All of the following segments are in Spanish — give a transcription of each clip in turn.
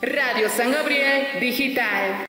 Radio San Gabriel Digital.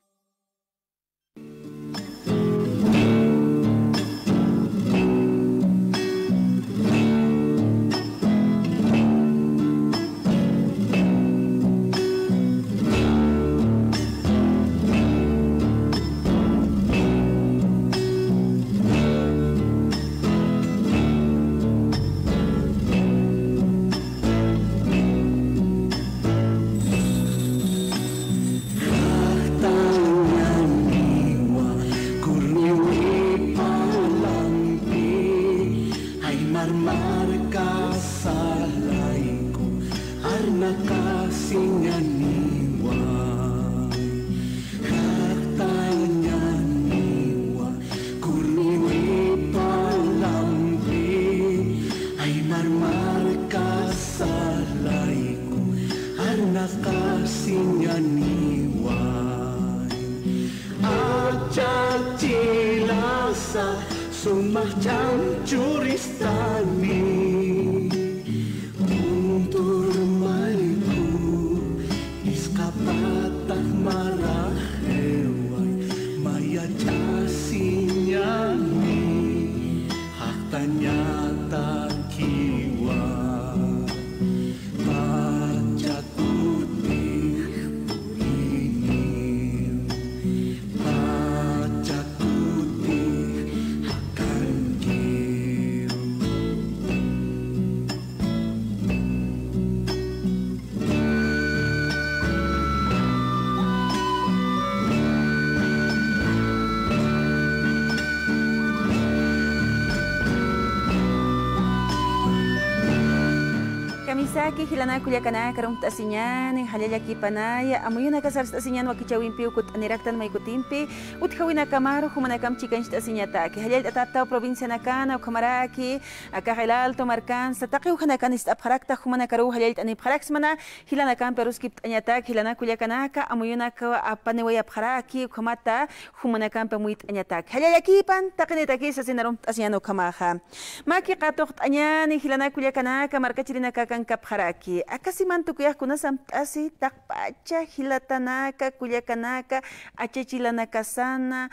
Kamisaki hilana kuliakana karum tasinyan halaya kipanaya amuyuna kasar tasinyan wakichawimpi ukut aniraktan maikutimpi uthawina kamaro humana kam chikan tasinyataki halal atapta provincia nakana ukamaraki akahilal tomarkan sataki uhanakan istapharakta humana karu halal ani pharaksmana hilana kam peruskip anyatak hilana kuliakana ka amuyuna ka apanewaya pharaki ukamata humana kam pemuit anyatak halaya kipan takinitaki sasinarum tasinyano kamaha maki qatoq anyani hilana kuliakana ka markachirina ka kapharaki akasimantu kuyah kuna samtasi takpacha hilatanaka kuyakanaka achechilanaka sana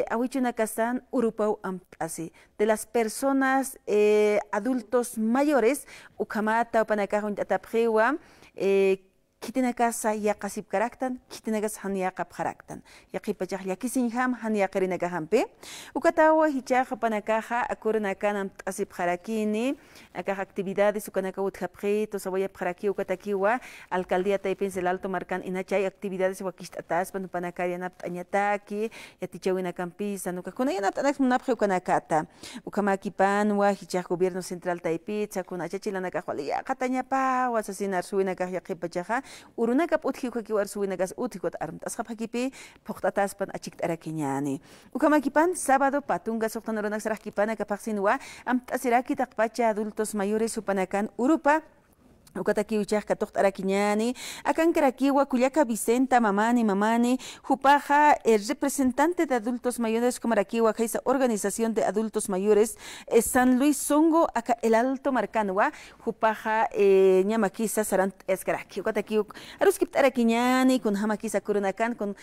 awichunaka san urupau amtasi de las personas adultos mayores ukamata upanakahun atapjewa kitinakasa yaqasib karaktan kitinakas han yaqap karaktan yaqipachaj yakisinham han yaqarinakahampe ukatawa hichaj panakaja akurinakana asib karakini akaj actividades ukanaka utjapje tosawaya karaki ukatakiwa alcaldía Taipen el Alto Marcan inachay actividades wakistatas panupanakariana añataki yatichawina campisa nukakunayana tanak munapje ukanakata ukamakipan wa hichaj gobierno central Taipei chakunachachilanaka hwaliya qatañapa wasasinar suinaka yaqipachaja urunakap utjikuki warsuinagas utjikot armt asqaphakipi poqtataspan achiktarakñani ukamakipan sábado patunga soqtanaronak sarajkipana kapaqsinwa amtasiraki taqpacha adultos mayores supanakan Urupa ukataki uchaj katoq araquiñani akan karakiwa kuyaka Vicenta mamani jupaja el representante de adultos mayores como arakiwa esa organización de adultos mayores San Luis Songo acá el Alto Marcanwa jupaja ñamakisa sarant eskaraki ukataki aruskip araquiñani con hamakisa kurunakan con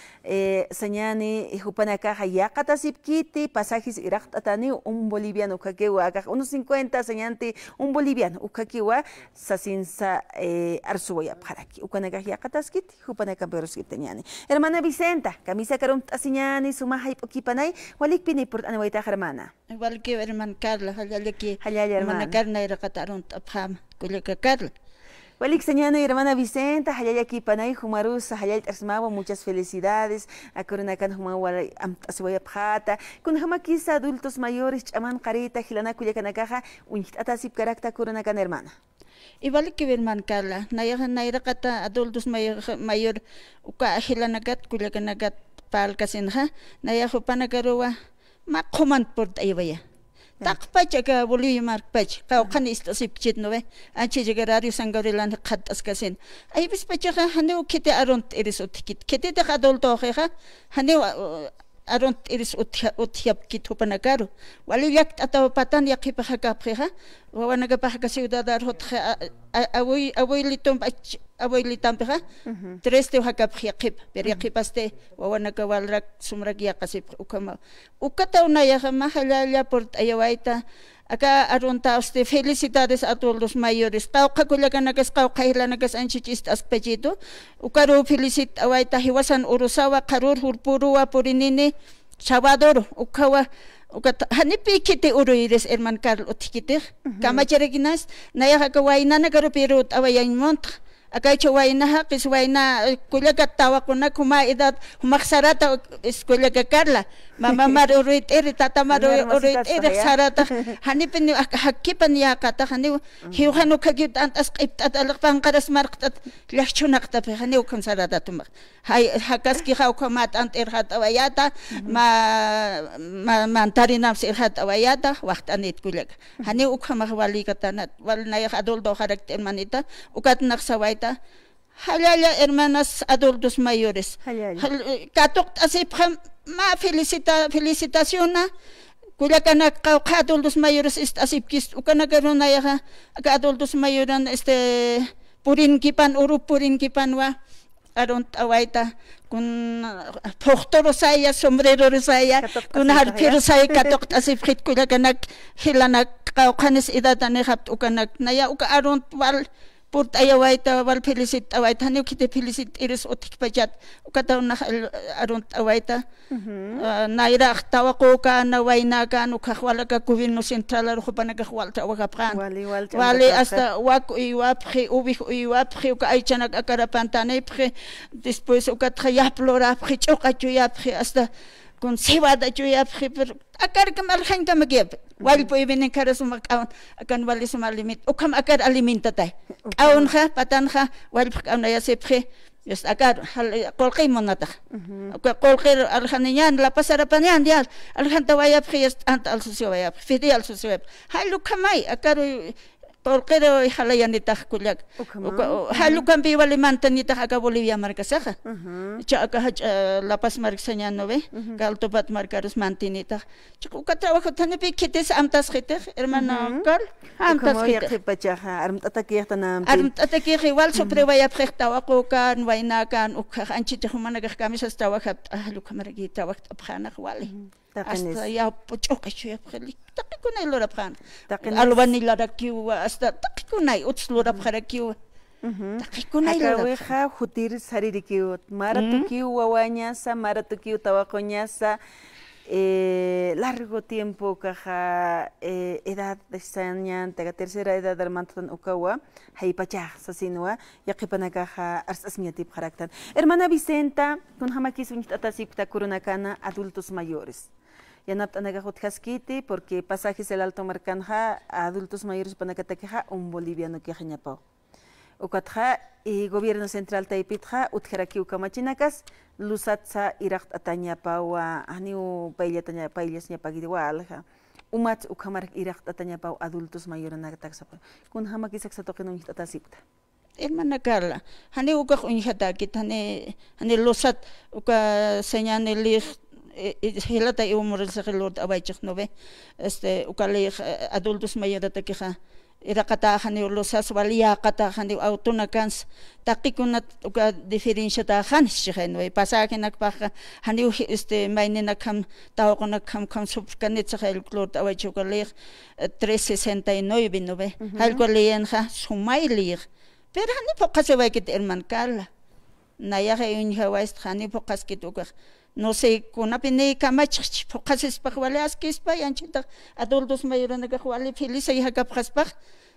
sañani jupanaka hayaqatasip kiti pasajes iraqtatani un boliviano ukakiwa acá unos 50 sañanti un boliviano ukakiwa sasinsa arsuya paraki ukanaga yaqataskit hupanaka peroskit teñani hermana Vicenta camisa karum tasiñani sumahay pokipanay walikpini por anawayta hermana walki hermana Carla halaliki hermana Carla iraqatarun tapham kulika Carla walik señana hermana Vicenta hayayaki panay humarus hayay arsmawa muchas felicidades akurinakan humawa amtaswaya phata kun hamakisa adultos mayores chaman qarita hilana kuyakanakaja unitatasip karakta kurinakan hermana igual que hermana Carla nayraqata adultos mayor uka hilanakat kullakanakat palkasinja nayajupanakaruwa maqhuman por taywaya taqpachaka Bolivia marpach qawqan istasipchit nowe anche Radio San Gabriel qhatascasin ay bispachaja haneu kete aront eres utkit kete de adulto jeja haneu aront iris utiap kitupanakaru wali yak ataw patan yak ipahakapha wawanaga pahaka ciudad arhot abuelitam peha tres te hakapha yakip per yakipaste wawanaga walrak sumrak yakasip ukama ukataw na yakama halala por ayawaita acá arunta usted felicidades a todos los mayores. Kauka kulaganagas kauka hilanagas anchichist aspejito. Ukaru felicit awaita hiwasan urusawa karur hurpurua purinini Salvador ukawa ukat hanipi kiti uruires herman Carl otikite. Kama chereginas naya kawaina nagaru pirut awayan mont. Acá chuwaina kiswaina kulagat tawa kuna kuma edad humaksarata iskulaga Carla. Mama marurit tata marurit sarata hanipin hakipan yakata hani hiuhanu kagit antas qiptat alqpan qaras marqtat lachunaqta pe hani ukam sarata tumaq hay hakaski hawkamat ant irhat awayata ma antarinam irhat awayata waqtanit kulag hani ukam walikatana walnay adulto karakter manita ukat naqsawaita halala hermanas adultos mayores katok asip ma felicitación kulakana adultos mayores asipkis ukana garuna ya adultos mayores purin kipan urup purin kipan wa aront awaita kun portoro saya sombrero saya kun harpiro saya katok asipkit kulakana hilana kaukanis idatan habt ukana naya uka aront wal put ayawaita wal felicit awaita hani kite felicit iris otik pajat ukataw na arunt awaita naira tawako ka na waina ka no khwala ka gobierno central ro panaga khwalta wakapran wali hasta wak iwapri ubih iwapri ka aichana akarapantane pre después ukatra ya plora pre chokachu ya pre hasta con cebada yo ya akar kamal khan kamageb wal po ibenen karas makaon akan wali sumalimit ukam akar alimenta tay aun kha patan kha wal kaon ya sepre yes akar kolqi monata kolqi al khaniyan la pasarapanyan dial al khantawaya priest ant al sosioya fidel sosioya halu kamai akar porque halayanita kuliak halukan piwali mantanita aga Bolivia marcasaja chaka La Paz marxanya nove galtopat marcaros mantinita chuka trabajo tane piquites amtas khiter hermano Carl amtas khiter pachaja armtataki igual sobre vaya prestawa kan waina kan ukha anchite humana kamisas trabaja halukamargi trabaja abkhana wali hasta ya pochokachu ya khali taqikunay lora pran alwani lara kiu hasta taqikunay utslora pharakiu taqikunay lora akaweja jutir saririkiu maratukiu wawañasa maratukiu tawacoñasa largo tiempo caja edad de sañan tercera edad del manton ukawa haipachaj sasinua yaqipanakaja arsasmiatip jaraktan hermana Vicenta kun hamakis unitatasipta kurunakana adultos mayores yanapta nagajot haskiti porque pasajes el Alto Marcanja adultos mayores panakatekeja un boliviano que jañapao ukatja y gobierno central taipitja utjeraki ukamachinakas lusatsa irakt atañapawa aniu paillatanya paillasnya pagidiwa alja umat ukamar irakt atañapau adultos mayores nagataksa kun hamakisak satoqino nitatasipta hermana Carla hani uka unjata kitane hani losat uka señaneli hilata umur sagelord abaichik nove ukale adultos mayores takeja irakata hani losas walia kata hani autonakans taqikunat uka diferencia ta han shigeno pasaje nakpaja hani mainena kam tawqona kam subkanet sagel klort abaichukale 369 nove halko leenja sumailir pero hani pokase vaikit herman Carla naya unja waist hani pokas kituka no sé kuna pini kamach pokases pakwalas kispa yanchita adultos mayores na kwali feliz ay hagapkhaspa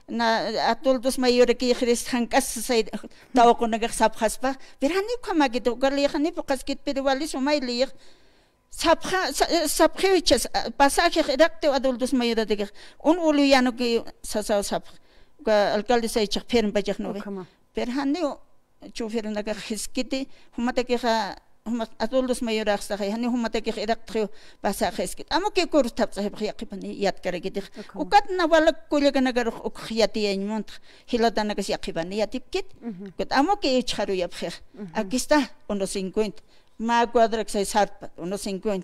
na adultos mayores ki khris hankas say taw ko nagsapkhaspa berani kamagito garlikhani pokaskit pirwali sumaylir sapkhewches pasaje redacto adultos mayores de un uluyano que sasa sap alcalde say chakpern bajak no berani chofer naga khiskiti humata ke adultos mayores hasta hani humata ke redactrio pasajes que amo que kurtap sahib khiyaqipani yat karagiti ukat na wala kulega nagar ukhiyati enmont hilata nagas yaqipani yatipkit kat amo que charu yapkhir aquí está unos 50 ma cuadra sai sarpa 1.50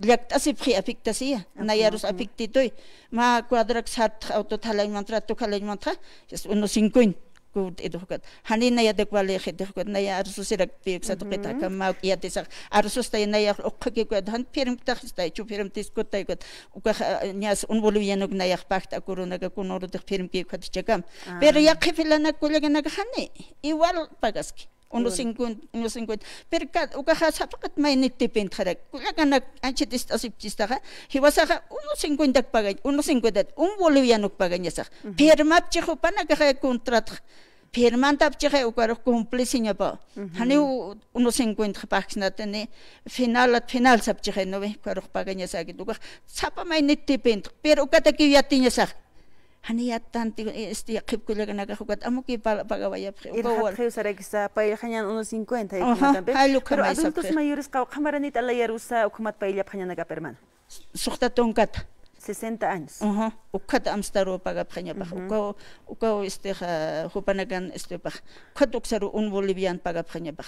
liakt asipri apiktasia nayarus apiktitoy ma cuadra sart auto talay mantra to kalay mantra es 1.50 good edukat hanina ya de kwale edukat naya arsu sirak pik sa tukita kama ya tisa arsu stay naya okkake ko han pirim takhsta chu pirim tiskotay ko uka nyas unvoluyanog naya pakta corona ka kunoro de pirim ki khat chakam pero ya khifilana kulega nag hani igual pagaski 1.50 per kat uka sapakat may nitipin kharak kulega nag anchitis asipchista hiwasaka 1.50 pagay 1.50 unvoluyanog paganya sa pirmap chiho panag ka kontrat Firman tapchige ukaro cumplisinya pa. Hani 1.50 paks natin final sapchige no be karo paganya sa gid uka sapa may nitipin pero ukataki yatinya sa hani yatanti yakip kulega nagahugat amuki pagawaya uka sa pailhanyan 1.50 pero adultos mayores kamaranit alayarusa ukumat pailya phanya nagaperman sukta tongkat 60 años. Ukata amstaro paga prenya pa. Uka hupanagan pa. Uksaru un bolivian paga prenya pa.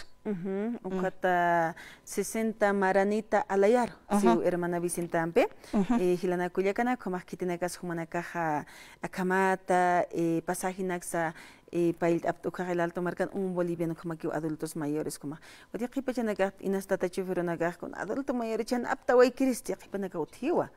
Ukata 60 maranita alayar. Si hermana Vicenta Ampe. Hilana kuyakana como kitinakas humanakaja akamata pasahinaksa pail aptuka alto marcan un boliviano como que adultos mayores como odia kipa nagat inastata chufero nagat con adulto mayores chan apta way cristi kipa naga utiwa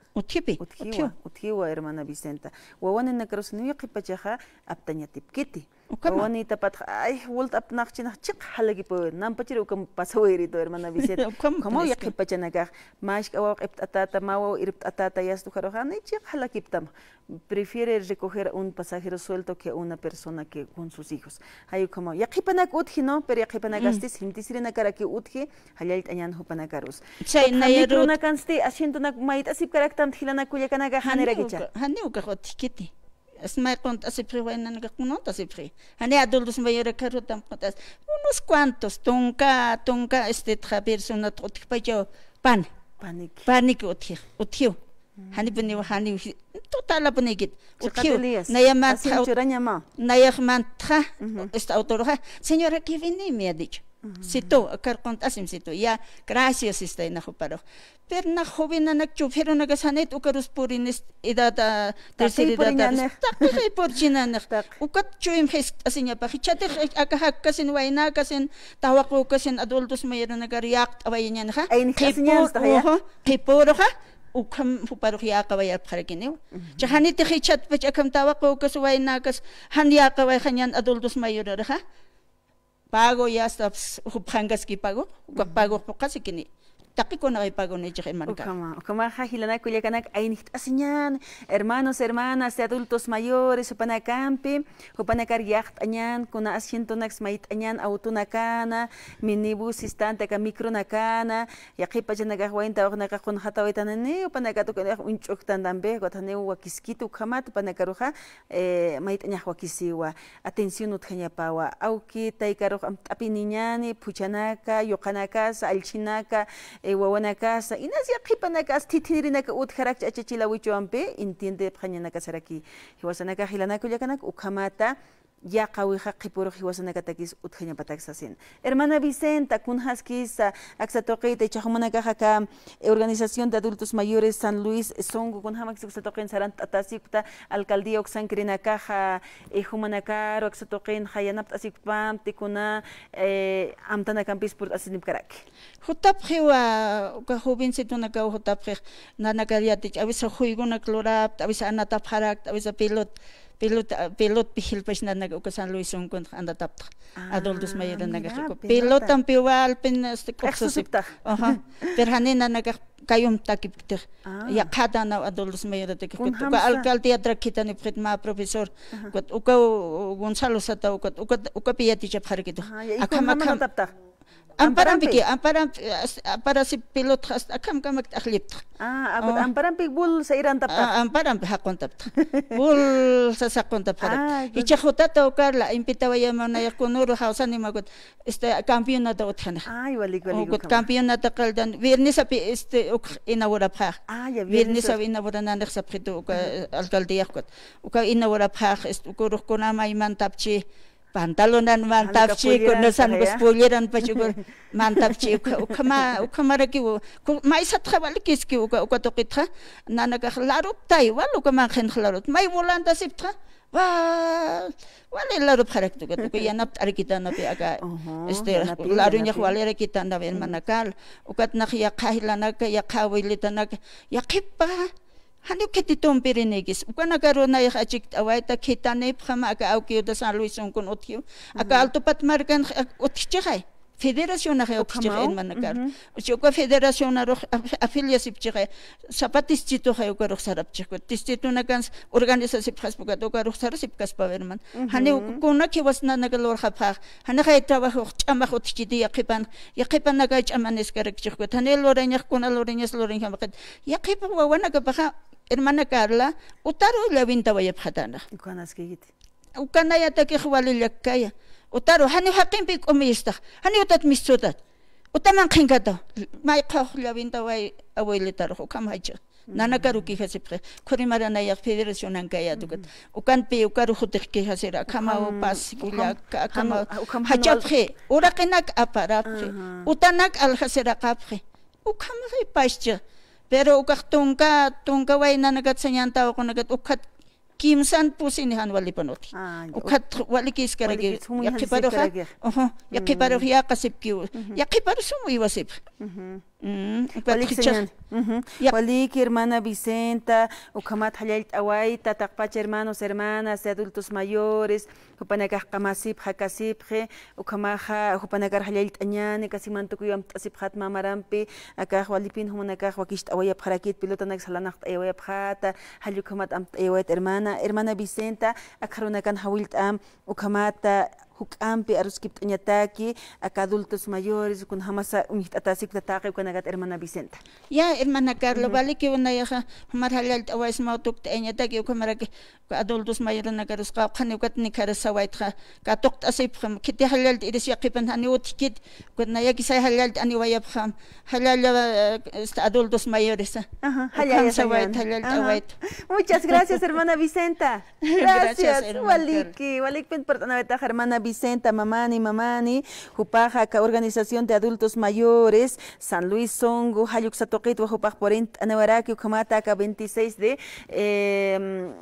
hermana Vicenta wawan nakaros niya kipa chaha aptanya tipkiti wawani tapat ay wolt ap nakchina chik halagi po nampachiro kam pasawiri to hermana Vicenta como ya kipa nagat mas kawa atata mawo irpt atata yastu karohani chik halakiptam prefiere recoger un pasajero suelto que una persona que con sus hijos. Hay como ya kipanak utji no, pero ya kipanak astis himtisirina kara que utji halyalt ayan hupanakarus. Chay nayero na kansti asiento na mait asip karaktam thilana kuya kanaga hanera gicha. Hani uka hotikiti. Asmay kont asipri waina naga kunot asipri. Hani adultos mayores karutam kontas. Unos cuantos tonka persona otkipayo panic utji. Hani bani total apunigit uthiu nayaman tra esta autora señora que viene me ha dicho cito carcontasim cito ya gracias está en paro pero na joven na chufero na gasanet ukarus purin edad tercera edad takai por china na ukat chuim hes asinya pa hichate akahak kasin waina kasin tawako kasin adultos mayroon na react awayan ha kiporo ha ukam puparuhya kawaya parakiniw. Chahani tikichat pa chakam tawa ko kasuway nakas hanya kaway kanyan adultos mayroon ha. Pago ya staps uphangas ki pago pago po kasi kini. Taki ko na kay pago ni Jake Manka. Ukama hilana kulyakanak ay nicht asinyan hermanos hermanas de adultos mayores upanakampi upanakar yacht anyan kuna asiento nax mait anyan auto nakana minibus istante ka micro nakana yaqipa janagahwain tawag nakakun hatawitan ni upanakato kana unchok tandambe gotane wakiskitu kamat upanakaruha mait anya wakisiwa atención utkanya pawa auki taikaro apiniñani puchanaka yokanaka alchinaka wawana casa inas ya kipanaka titirina utharak achachila wichompe entiende phañanaka saraki hiwasanaka hilanaka yakanak ukamata ya qawija qipuro hiwasanaka takis uthaña pataksasin hermana Vicenta kunhaskis aksatoqita chahmanaka haka organización de adultos mayores San Luis songo kunhamax aksatoqin sarant atasikta alcaldía oxankrina caja humanakaro aksatoqin hayanap asikpam tikuna amtana campis por asinip karaki Hutaphiwa ka jovencito na ka hutaphi na nagariatich awisa huiguna klorap awisa anata parak awisa pilot pihil pas na naga San Luis ungkon anda tapta adultos mayroon naga pilot ang piwal pinas koksusipta pero hanin na naga kayum takipter ya kada na adultos mayroon takipter ka alcaldía trakita ni pritma profesor uka Gonzalo Sata uka piyati chap harikito akama tapta Amparam si pilot has akam kamak aklip. Abot amparam bul sa iran tapta. Amparam hakon tapta. Bul sa sakon tapta. Ichahota to karla impitawaya man na kunuro hausa ni magot campeonato uthana. Wali. Campeonato kaldan viernes api inaugura pa. Viernes api inaugura na sa prito alcaldía kot. Uka inaugura pa ukuro kunama iman tapchi pantalonan mantapchi no san bus pulieran pachugo mantapchi ukamaraki maisat khawalikis ki ukatokitra nanaka larup tai walu kamangen klarut mai volanda siptra wale larup kharaktu ko yanap arkita na pe aga larunya walera kita na ben manakal ukat nakya khahilana ka ya khawilitana ya khippa Hani ketitum pirinegis. Ukana karo na yakachik awaita kitane pama aka auki da San Luis kun otkiu. Aka altopat markan otkichai. Federación na otkichai en manakar. Uchoka federación na afiliasip chai. Zapatistito hayo karo sarapchiko. Tistito na kan organización haspuka to karo sarasip kaspaverman. Hani kuna ki wasna na kalor khapha. Hani kay trabajo chama otkichiti yakipan na kay chamanes karakchiko. Hani loreñas kuna loreñas hamakat. Yakipan wawana ka Hermana Carla, utaro la vinta vaya phatana. Ukana ya take khwali lakkaya. Utaro hani hakim pik omista. Hani utat mistutat. Utaman khinkata. Mai khakh la vinta vaya abuelitar kam hacha. Nana karuki hasipre. Khorimara na ya federación ankaya dukat. Ukan pe ukaru khutik ki hasira kama pas kila kama hachapre. Uraqinak aparapre. Utanak al hasira qapre. Ukam ri pascha. Pero ukak tungka way na nagatsanyan tao ko nagat ukat kimsan pusinihan wali panoti. Ukat wali kis karagi. Yakiparo ha? Yakiparo hiya kasip kiw. Yakiparo sumo iwasip. Walik hermana Vicenta, ukamat halayt away, tatakpach hermanos, hermanas, de adultos mayores, upanagah kamasip, hakasipje, ukamaha, upanagar halayt anyane, kasimantukuyam tasiphat mamarampi, akah walipin humanakah wakist away parakit, pilotanak salanak away phata, halukamat am away hermana Vicenta, akarunakan hawilt am, ukamata, Hukampi aruskip anyataki, acá adultos mayores, con jamasa unitasik tatake con agat hermana Vicenta. Ya hermana Carla, vale que una hija marhalal awais mautuk anyataki o camaraki adultos mayores nagarus kapanukat ni karasawaitra, katok asip ham, kiti halal iris yakipan haniut kit, con nayaki say halal aniwayap ham, halal adultos mayores. Halal. Muchas gracias hermana Vicenta. Gracias. Walik pen pertanaweta hermana Vicenta, mamani, Jupaja, organización de adultos mayores, San Luis Songo, Hayuk Satoquito, Jupaj Porent, Anawaraki, Ukamata, 26 de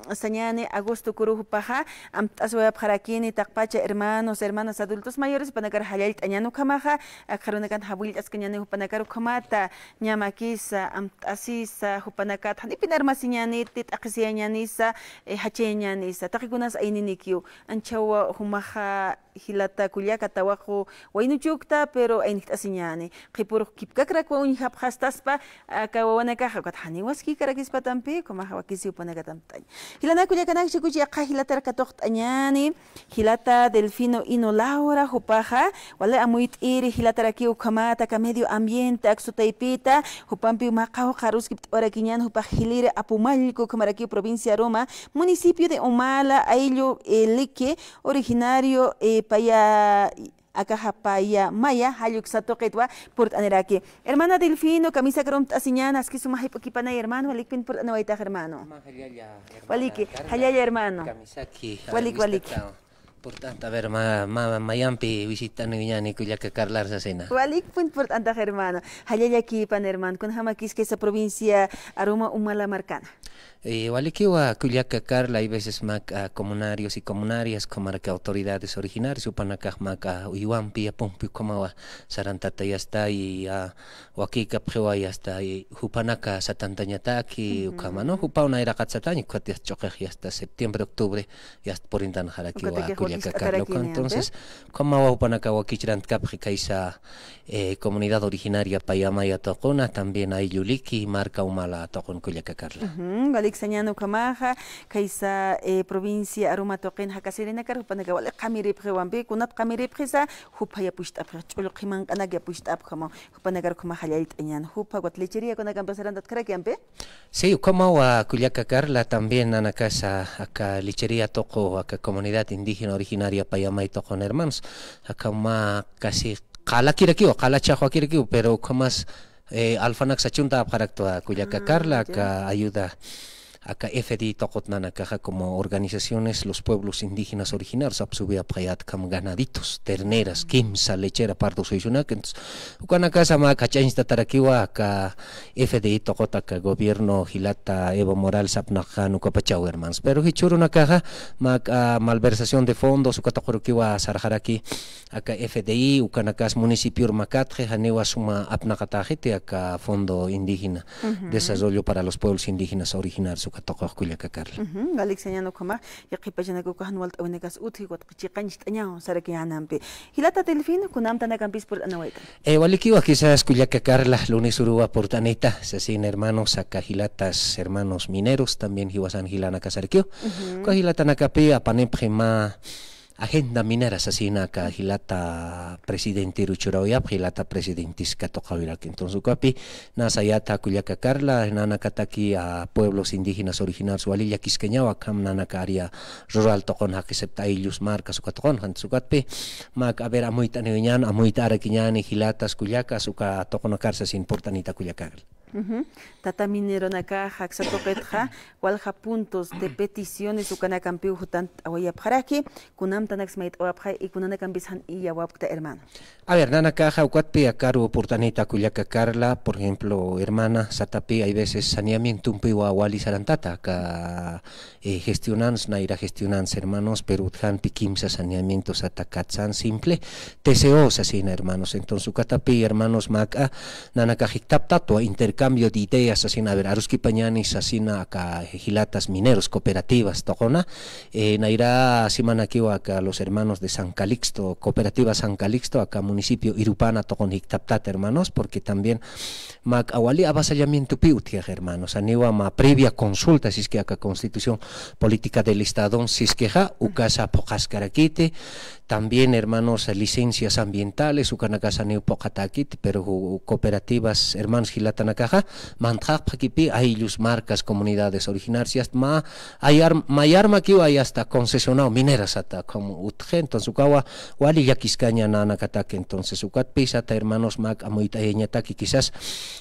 Sañane, agosto, Kuru Jupaja, Amtasweb Harakini, Takpacha, hermanas adultos mayores, Panacar Hayat, Añano Kamaja, Akarunakan Habil, Ascañane, Jupanacar, Ukamata, Ñamakisa, Amtasisa, Jupanakat, Hanipinar Masiñanitit, Akasianisa, Hacheñanisa, Takikunas Aininikyu, Anchawa, Humaja. Hilata kuliaka tawajo wainuchukta pero ainit asiñani qipur kipkakrak wa unhab khastaspa kawana kaha kathani waski karakis patampi koma hawakisi upanagatamtay hilana kuliaka nak chikuchi qa hilata katokt añani hilata Delfino Ino Laura hupaja wala amuit iri hilata raki ukamata ka medio ambiente aksutaipita hupampi maqaw qaruskip orakiñan hupaj hilire Apumalco kamaraki provincia Roma municipio de Omala Ayllo Lique originario paya akahapaya maya hayuk satoqetwa port aneraki hermana Delfino camisa karom asiñanas que suma hipokipana hermano walikpin port anawaita hermano waliki hayaya hermano walik Importante, a ver, mayampi visitan y Cuyaca Carla Sacena. Walik fue importante, hermano. Hayaya aquí, pan hermano, con jamakis que esa provincia aroma umala marcana. Walikiwa Cuyaca Carla, hay veces comunarios y comunarias, como que autoridades originarias, upanakah maka uiwampi, apumpi, como sarantata ya está, y wakika prewa ya está, y hupanaka satantañataki, ukamano, hupauna era katsatani, cuatias choque ya hasta septiembre, octubre, ya por intan jarakiwa. Entonces, como hupanaka wakichirant kapri kaisa comunidad originaria payamaya tokona, también hay yuliki, marca umala tokon Cuyaca Carla. Sañano Kamaja, Kaisa provincia Aruma Toquen Hakasirina Karupanaga, Kamiri Prewambi, Kunat Kamiri Presa, Hupaya pushed up, Chulukiman Anaga pushed up, Kama, Hupanagar Kumahayat and Hupa, what lecheria con a campasaran that Karakampe? Sí, como Cuyaca Carla también en la casa, acá lechería toco, acá comunidad indígena originaria Payamay Tocon hermanos, acá casi Kala Kirakiu, Kala Chajo Kirakiu, pero como más Alfanax Achunta para Cuyaca Carla, que ayuda. acá FDI tocotnana caja como organizaciones los pueblos indígenas originarios absubia payat como ganaditos, terneras, kimsa, lechera, pardo soyunak. Entonces, ukana casa ma cachainsta tarakiwa acá FDI tocota que gobierno Hilata Evo Morales apnaja nukapachau hermanos. Pero hichuru una caja ma malversación de fondos ukatakurukiwa sarjaraki acá FDI ukana cas municipio Macatre hanewa suma apnakatajete acá fondo indígena desarrollo para los pueblos indígenas originarios ukatoqaj Culiacacarla. Galixiano kama yaqipachana kukahanwalt awenekas uthi watqichiqanchit añao sarakianampi. Hilata telfino kunam tanakampis por anawaita. Walikiwa quizás Culiacacarla lunes uruwa portanita sasin hermanos acá hilatas hermanos mineros también hiwasan hilana casarquio. Hilata nakapi apanepjema agenda minera asesina ka hilata presidente Ruchuraoyap hilata presidentis katokawirak. Entonces kapi nasayata Culiacacarla nana kataki a pueblos indígenas originarios walilla kiskeñawa kam nana karia rural tokon hakisepta ilus marcas ukatokon hansukapi mak aber amuita neñan amuita arakiñani hilatas Culiacas uka tokonakarsa sin portanita Culiacacarla. Tata minero naka haksatoketja walja puntos de peticiones ukana campiu hutan awaya paraki kunam tanax mait awapja y kunana cambisan y awapta hermano. A ver, nana caja ukatpi akaru portanita Culiacacarla, por ejemplo, hermana satapi hay veces saneamiento un piwa wali sarantata ka gestionans naira gestionans hermanos pero han pikimsa saneamiento satakatsan simple TCOs así hermanos. Entonces ukatapi hermanos maka nana cajiktaptato intercambio de ideas así a ver aruski pañanis así acá hilatas mineros cooperativas tokona naira simanakiwa acá los hermanos de San Calixto cooperativa San Calixto acá municipio Irupana tokon hiktaptat hermanos porque también mak awali avasallamiento piutia hermanos aniwa ma previa consulta si es que acá constitución política del estado si es que ja ukasa pokaskarakite también hermanos licencias ambientales ukanakasa neu pokatakit pero cooperativas hermanos hilatanakaja mantraq pakipi hay luz marcas comunidades originarias ma mayarma kiwa hay hasta concesionado mineras hasta como utje entonces ukawa wali yakiscaña nanakatake entonces ukat pisata hermanos mak amuita eñataki quizás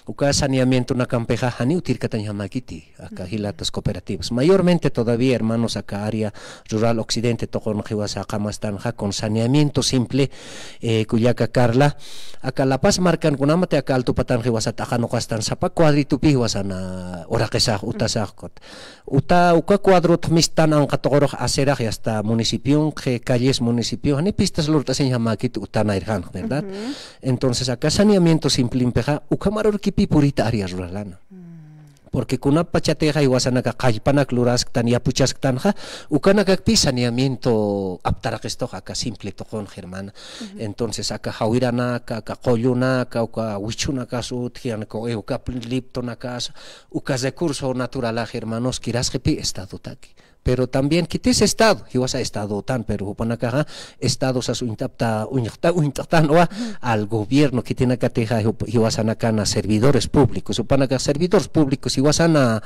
uka saneamiento na campeja hani utirkataña makiti acá hilatas cooperativas mayormente todavía hermanos acá área rural occidente tokon jiwasa kamastanja con saneamiento simple Culiacacarla acá La Paz marcan kunamate acá alto patan jiwasa takano kastan sapa cuadrito piwasana orakesaj utasajkot uta uka cuadrot mistan ang katogoroj aseraj hasta municipio que calles municipio hani pistas lurtas en yamakit utana irhan verdad entonces acá saneamiento simple impeja ukamaror kipi purita área ruralana porque kuna pachateja iwasanaka kallpanak lurask tan yapuchask tanja ukanakak saneamiento aptarakestok acá simple tokon germana entonces acá hawirana acá qollunaka uka wichunaka suthianaka uka liptonaka uka recurso natural hermanos kirasjepi estado taki pero también quites estado hiwasa estado tan pero hupanaka estados asu intapta uñtan o al gobierno que tiene que teja hiwasanaka servidores públicos hupanaka servidores públicos hiwasana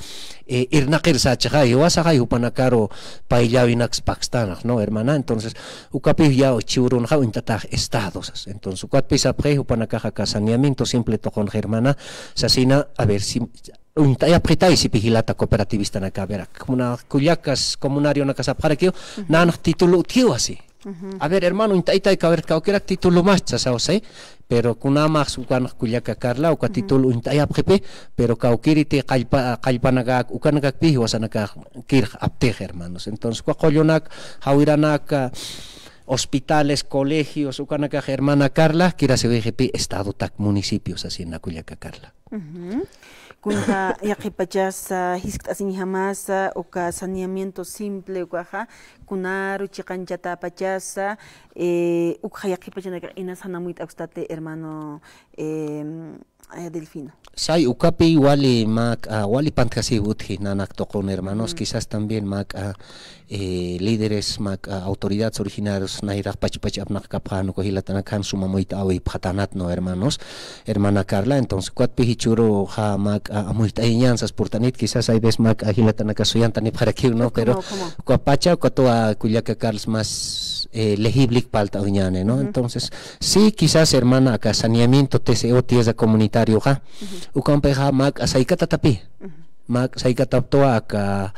irnaqir sachaja hiwasa hupanakaro paillawinak pakistan no hermana entonces ukapi ya chiurun ha uñtata estados entonces ukapi sapre hupanaka saneamiento simple tokon hermana sasina a ver si untaya pritai si pihilata cooperativista na kabera como Culiacas comunario na kasapharakio nanak título tio así a ver hermano untaita kaber kaukera título más sao sei pero kuna mas ukan Culiacacarla uka título untaya pripe pero kaukirite qalpanaga ukanaga pi wasanaka kir apte hermanos entonces qoyonak hawiranak hospitales, colegios, ukanaka hermana Carla, kira se vejepi estado tak municipios así en la Culiacacarla. Kunta yaqipachas hiskt asin jamás uka saneamiento simple ukaja kunaru chiqanchata pachasa ukha yaqipachana ina sanamuit austate hermano Delfino. Sai ukapi wali mak wali pantasi uthi nanak tokon hermanos quizás también mak líderes mak autoridades originarios nairaq pachpach apnak kapano ko hilatanakan sumamoita awi phatanat no hermanos hermana Carla entonces kuatpi hichuro ha mak amuita iñansas portanit quizás hay veces mak hilatanaka suyantani para que no pero kuapacha kuatoa Culiacacarla más legible palta uñane no entonces sí quizás hermana acá saneamiento TCO tiesa comunitario ha ukampeja mak asaikata tapi Mac Saicataptoa acá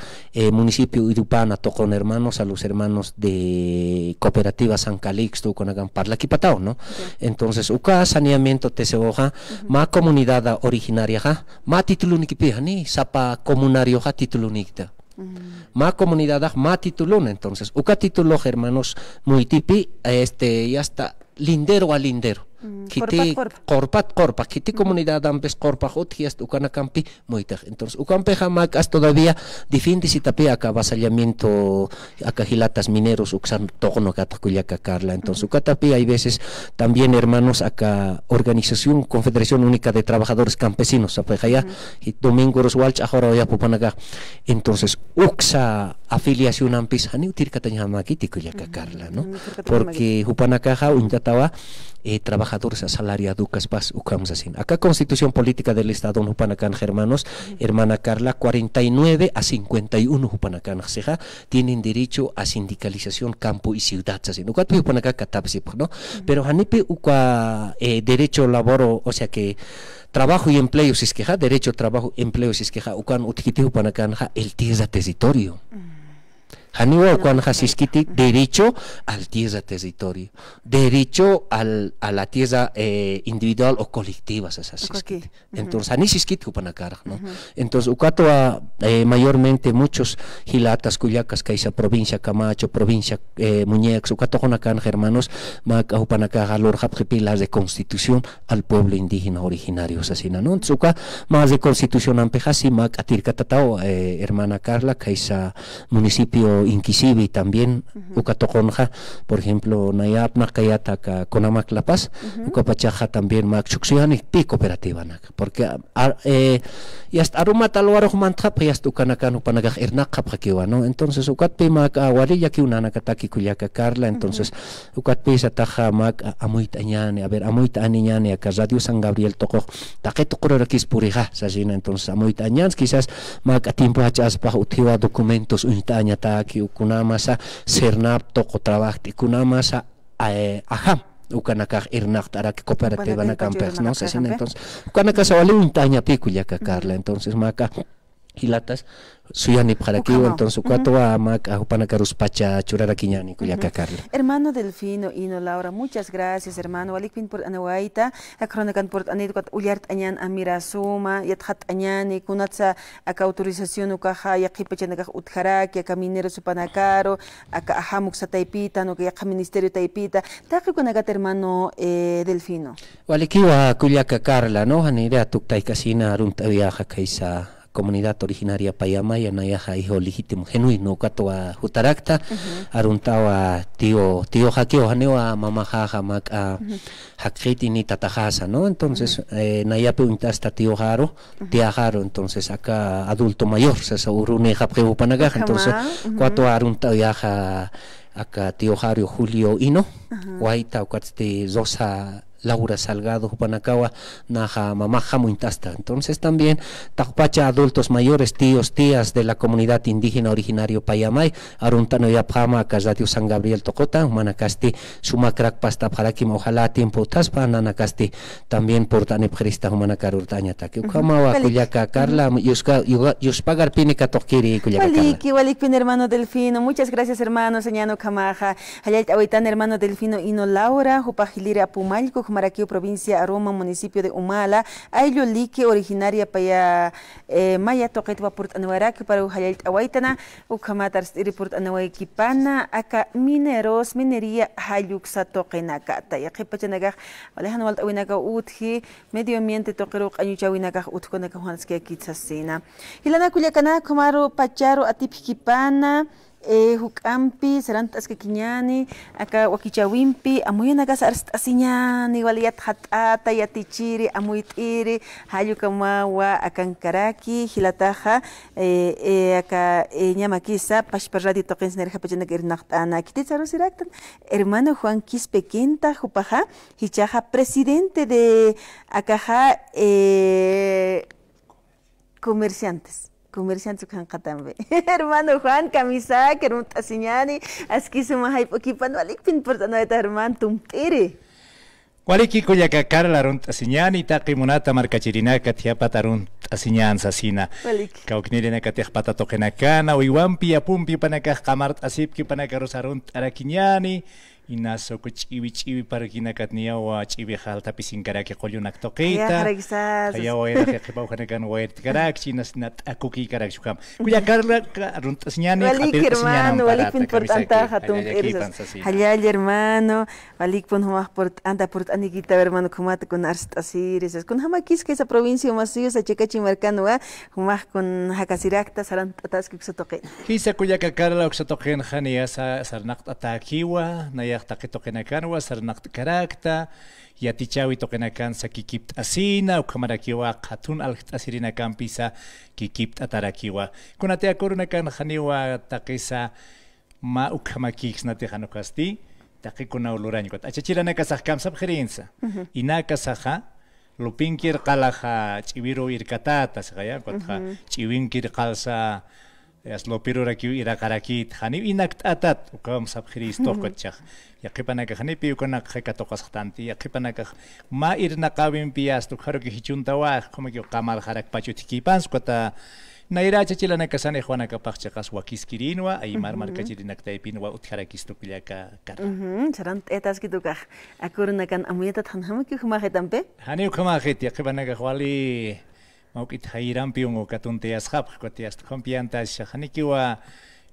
municipio Irupana tocó hermanos a los hermanos de Cooperativa San Calixto con agan parla Kipatao, ¿no? Entonces, uka saneamiento teseoja, ma comunidad originaria ja, ma título nikipi ni sapa comunario ja título nikta. Ma comunidad ma titulón, entonces, uka título hermanos muy tipi, ya está lindero a lindero. Kiti korpa kiti comunidad ampes korpa hotias ukana campi moita entonces ukampe jamás todavía difícil si tapia acá avasallamiento acá gilatas mineros uksan tono catacuyaca Carla entonces ukatapi hay veces también hermanos acá organización Confederación Única de Trabajadores Campesinos apejaya y Domingos Walch ahora ya popanaga entonces uksa afiliación ampis hani utir katanya makiti kuyaca Carla no porque hupanakaja untatawa trabajadores asalariados pas ukamos así. Acá Constitución Política del Estado Hupanacan hermanos, hermana Carla 49 a 51 Hupanacan tienen derecho a sindicalización campo y ciudad así. No cuatro Hupanacan catapsip, ¿no? Pero hanipe uka derecho laboro, o sea que trabajo y empleo si es que derecho trabajo empleo si es que ukan utkiti Hupanacan el tierra territorio. Haniwa cuando hasiskiti derecho al tierra territorio, derecho a la tierra individual o colectiva, entonces hanisiskiti kupanacar, ¿no? Entonces ukato mayormente muchos hilatas cuyacas kaisa provincia Camacho, provincia Muñex, ukato honacan hermanos, mak upanacar lor pilas de constitución al pueblo indígena originario, así, ¿no? Entonces uka más de constitución ampejasi mak atirkatatao hermana Carla kaisa municipio Inquisibi también ukatokonja por ejemplo Nayap Nakayata Conamak La Paz ukapachaja también mak chuxiani pi cooperativa nak porque yast aruma talwaro mantja yast ukanakan upanagaj ernak pakiwa no entonces ukatpi mak awalilla ki una nakataki kuyaka Carla entonces ukatpi sataja mak amuit añane a ver amuit aniñane acá Radio San Gabriel toko taketo kurakis puriga sajina entonces amuit añans quizás mak atimpo hachas pa utiwa documentos unitaña taki ukunamasa sernap toko trabajti kunamasa ajam ukanaka irnak tarak cooperativa na campers no se entonces ukanaka sawali untaña pikullaka Carla entonces maka hilatas suyani para aquí entonces cuatro amak upanakarus pacha churaraquiñani kuyaka Carla. Hermano Delfino Ino Laura, muchas gracias hermano. Walikpin por anawaita, akronakan por anedkat uliart añan amirasuma, yathat añani kunatsa aka autorización ukaja yakipachanaka utjaraki, aka minero supanakaro, aka ahamuk sa taipita, no que aka ministerio taipita. Taki kunagat hermano Delfino. Walikiwa kuyaka Carla, no hanira tuktay kasina arunta viaja kaisa comunidad originaria Payamaya nayaja hijo legítimo genuino katoa hutarakta aruntawa tío hakio hanewa mama jaja mak hakiti ni tatajasa no entonces nayape untasta tío jaro entonces acá adulto mayor se urune japre upanaga entonces cuatro arunta viaja acá tío Jario Julio Ino guaita cuatste zosa Laura Salgado Jupanakawa Naja Mamaja Muintasta. Entonces también Tapacha adultos mayores, tíos, tías de la comunidad indígena originario Payamay, Aruntano Yapama, Radio San Gabriel Tocota, Manacasti, Sumakrak Pasta Parakim, ojalá tiempo Taspa, Nanacasti, también por Taneprista Humanacarurtaña Taki. Ukamawa Kuyaka Carla, Yuspagar Pinica Tokiri Kuyaka Carla. Walikpin hermano Delfino, muchas gracias hermano, señano Kamaja, Hayat Awitan hermano Delfino Ino Laura, Jupajilire Apumalco, Maraquio, provincia Aroma, municipio de Humala, Ailo Lique, originaria para Maya Toquetwa Port Anuaraque, para Ujayalt Awaitana, Ukamatar Report Anuaikipana, Aka Mineros, Minería, Hayuxa Tokenakata, Yakipachanaga, Alejan Walt Awinaga Uthi, Medio Ambiente Toquero, Ayuchawinaga Utkonaka Hanskia Kitsasina. Hilana Kuliakana, Komaro, Pacharo, Atipikipana, Hukampi, Sarantas Kiñani, acá Wakichawimpi, Amuinagas Arstasiñani, Waliat Hatata, Yatichiri, Amuitiri, Hayukamawa, Akankaraki, Hilataja, acá Ñamakisa, Pashparradi Tokens Nerjapachana Girnachtana, Kitizarosiraktan, hermano Juan Quispe Quinta, Jupaja, Hichaja, presidente de Acaja Comerciantes kan katambe. Hermano Juan Camisa, que era un tasiñani, así se me hay poquipan, Walikpin por tanto hermano Tumtiri. Waliki kuyaka Carla runt asinyani taqimunata markachirinaka tiapata runt asinyan sasina. Waliki. Kauknirina katihpata tokenakana wiwampi apumpi panaka kamart asipki panaka rosarunt arakinyani. Inaso ko chiwi para kinakatniya wa chiwi halta pisinkaraki qolyunak toqita. Kaya wa era qibaw khanakan wa irtikarak chinas nat akuki karak shukam. Kuya Carla runt asinyani Walik hermano, walik pun importante hatun ersas. Hayal hermano, walik pun humah anda port anigita hermano kumat kun arst asiris. Kun hama kis que esa provincia masiyo sa chekachi marcano humah kun hakasirakta sarant atas kik sotoqe. Kisa kuya Carla oksotoqen khaniya sa sarnaqt atakiwa na taqitoqenakan wa sarnaqt karakta yatichawi toqenakan sa kikipt asina ukamarakiwa qatun asirinakan pisa kikipt atarakiwa kunate akorunakan khaniwa taqisa ma ukamakiks nate khanukasti taqikuna ulurañkot achachirana kasaqkam sabkhrinsa inaka saja lupinkir qalaja chiwiru irkatata sagaya kotja chiwinkir qalsa lo piruraki irakarakit hani inakt atat ukam sabkhris toqachach yaqipanaka hani piukona qekatoqasqtanti yaqipanaka ma irnaqawin pias tukharuki hichuntawa como que qamal harak pachutikipas kota naira chachilana kasane juanaka paqchaqas wakiskirinwa aymar markachirinaqtaypinwa utharakis tuklaka kar charant etas kitukaj akurnakan amuyata thanhamaki humajetampe hani ukamajet yaqipanaka wali Maukit hairan piungo katunteas hap kotias kompiantas hanikiwa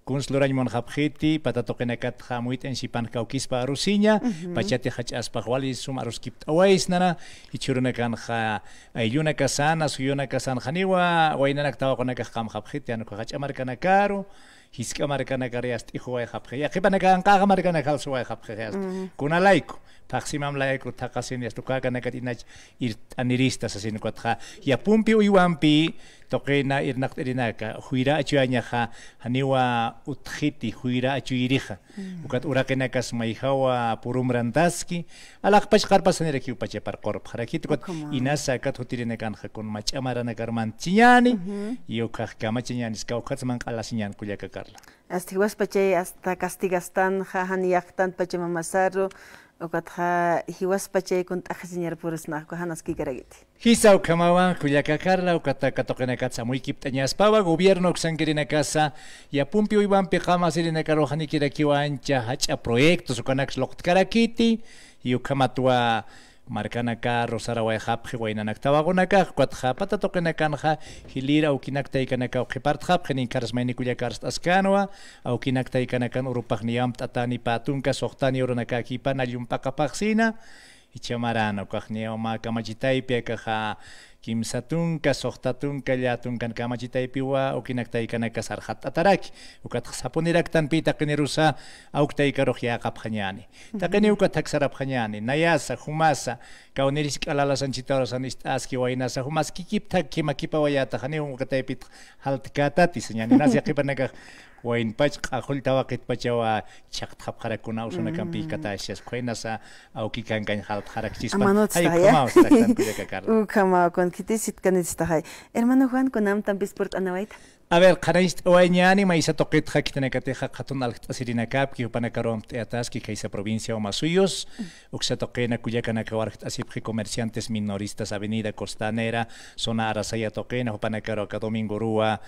kunslurañ mon hapjiti patatokenakat hamuit en sipan kaukispa arusiña pachate hachas pahwali sum aruskipt awais nana ichurunakan ha ayuna kasana suyuna kasan haniwa wainanak tawakonaka ham hapjiti anu hachamarkana karo hiska markana kariast ihuwa hapje ya kipanaka anqa markana kalsuwa hapje kuna laiko Taksimam laiko takasin yastuka nakat inach anirista sasin kotha ya pumpi uiwampi tokena irnak irinaka huira achuanya ha haniwa utkhiti huira achuiriha ukat urakenakas maihawa purumrantaski alaqpash qarpasanira ki upache par korp harakit kot inasa kat hutirinekan hakon machamarana karman chiñani yoka kamachiñani skawkhatsman qalasinyan kullaka Carla Astiguas pache hasta castigastan haniaktan pache mamasarro Okatha hiwas pache kun takhsinyar purusna ko hanaski karagiti. Hisa ukamawa kuyaka Carla ukata katokena katsa muy kiptañas pawa gobierno xangirina casa ya pumpi uiban pejama sirina karo hanikira kiwancha hacha proyectos ukanax lokt karakiti y ukamatua markanaka rosarawa hapje wainanak tawagonaka kwatja patatokena kanja hilira ukinakta ikanaka ukipart hapje karsmaini kuya karst askanwa ukinakta ikanakan urupagniam tatani patunka sohtani oronaka kipan alyumpaqapaksina ichamarana ukajnia ma kamachitaypi kaja kimsatunka sohtatunka llatunkan kamachitaypiwa ukinakta ikanaka sarhat ataraki ukat sapuniraktan pita qinirusa aukta ikaroj yaqapqañani taqini ukat taksarapqañani nayasa humasa kauniris k'alalasanchitaurasan aski waynasa humas kikipta kimakipa wayata hani ukataypit haltkatati señani nas yaqipanaka wain pach qaqul tawaqit pachawa chaqtqap qarakuna usuna kampi katashas qoinasa auki kankan halt qarakchispa ay kama ustaktan kuyaka Carla kama kon kitisit kanitstahay hermano Juan kunam tampis port anawaita A ver, qaraist wañani maisa toqit hakitanakateja qatun alqt'asirinakap kiupanakarom teataski kaisa provincia o masuyos uksa toqena kuyakanaka warqt asipqi comerciantes minoristas avenida costanera zona arasaya toqena upanakaro ka domingo rua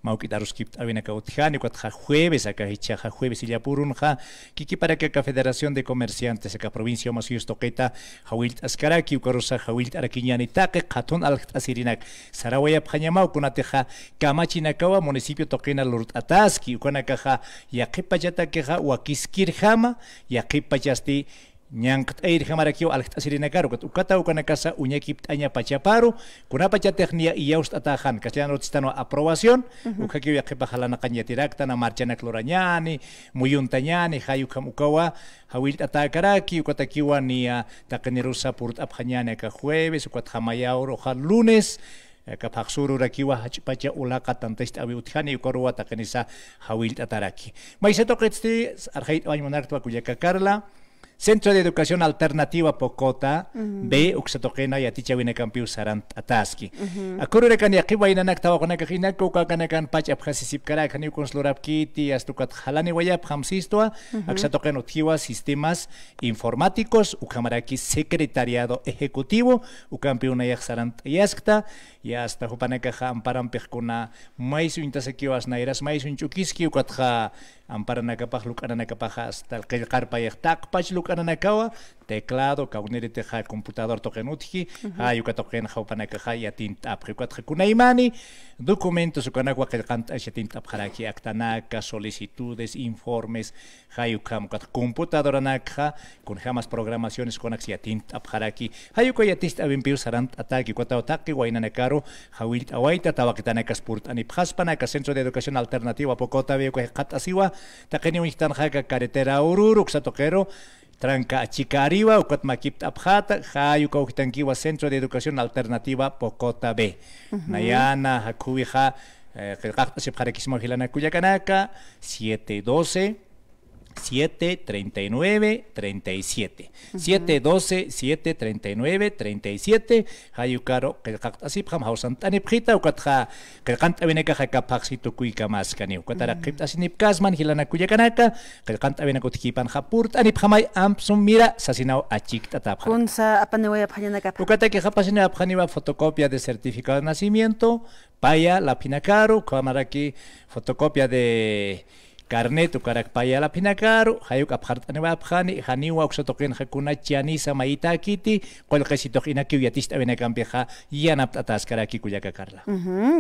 maukit aruskipt avenaka utjani kwatja jueves aka hichaja jueves illapurunja kiki para que federación de comerciantes aka provincia o masuyos toqeta hawilt askaraki ukarusa hawilt arakiñani taqe qatun alqt'asirinak sarawaya phañamau kunateja kamachinakawa municipio toqena lurt ataski ukanakaja yaqipachata keja wakiskirjama yaqipachasti ñanqt'ayr jamarakiw alqt'asirinakaru ukata ukanakasa uñakipt'aña pachaparu kunapacha technia iyaust atajan castellano tistano aprobación ukakiw yaqipa halanaqañatirakta na marchanak lorañani muyuntañani hayukam ukawa hawil atakaraki ukatakiwa niya taqnirusa purt apjañani ka jueves ukatjamayaur oja lunes kapaksuru rakiwa hachipacha ulaka tantest abi utjani ukorwa taqnisa hawil ataraki maisa toqetsti arjait wañmonartwa kuyaka Carla Centro de Educación Alternativa Pocota, B, Uxatoquena y Atichawina Campiu Sarant Ataski. Akururakan Yakiwainak Tawakanakina, Kokanakan Pach Abhasisip Karakani Conslorapkiti, Astukat Halani Wayap Hamsistua, Axatoken Utiwa, Sistemas Informáticos, Ukamaraki Secretariado Ejecutivo, Ukampiu Nayak Sarant Yaskta, y hasta Jupanaka Amparan Perkuna, Mais Intasekiwas Nairas, Mais Unchukiski, Ukatha. Amparanakapaj lukanakapaja hasta el carpa y takpach lukanakawa teclado kauniriteja computador tokenutji ayuka token jaupanakaja y atint aprikuat kunaimani documentos ukanakwa kelkant ashatint apjaraki actanaka solicitudes informes hayukam kat computadora nakja con jamás programaciones con axiatint apjaraki hayuka yatist abimpiu sarant ataki kwataotaki wainanakaro hawit awaita tawakitanakas purt anipjaspanaka Centro de Educación Alternativa Pocota veo katasiwa takeni unistan haka carretera ururu xatoquero tranca chicariwa ukat makip abjata hayuka ukitankiwa Centro de Educación Alternativa Pocota B nayana hakuija kelqaqta sibjarakismo hilana kuyakanaka 712 739 37 712 739 37 hayukaro kelqaqtasib kham hausantani bkhita ukatha kelqant abeneka hakapaxito kuika maskani ukatara qiptasinip kasman hilana kuyakanaka kelqant abenaka utkipan khapurt ani bkhamai ampsum mira sasinau achikta tapha kunsa apanewaya bhayanaka ukataki khapasina abkhaniwa fotocopia de certificado de nacimiento paya la pinacaro kamaraki fotocopia de carnet ukarak paya la pinacaro hayuk abhartaniwa abkhani haniwa uksotoqin hakuna chianisa maita kiti qolqesitok inaki yatist abenakampeja yanap ataskaraki kuyaka karla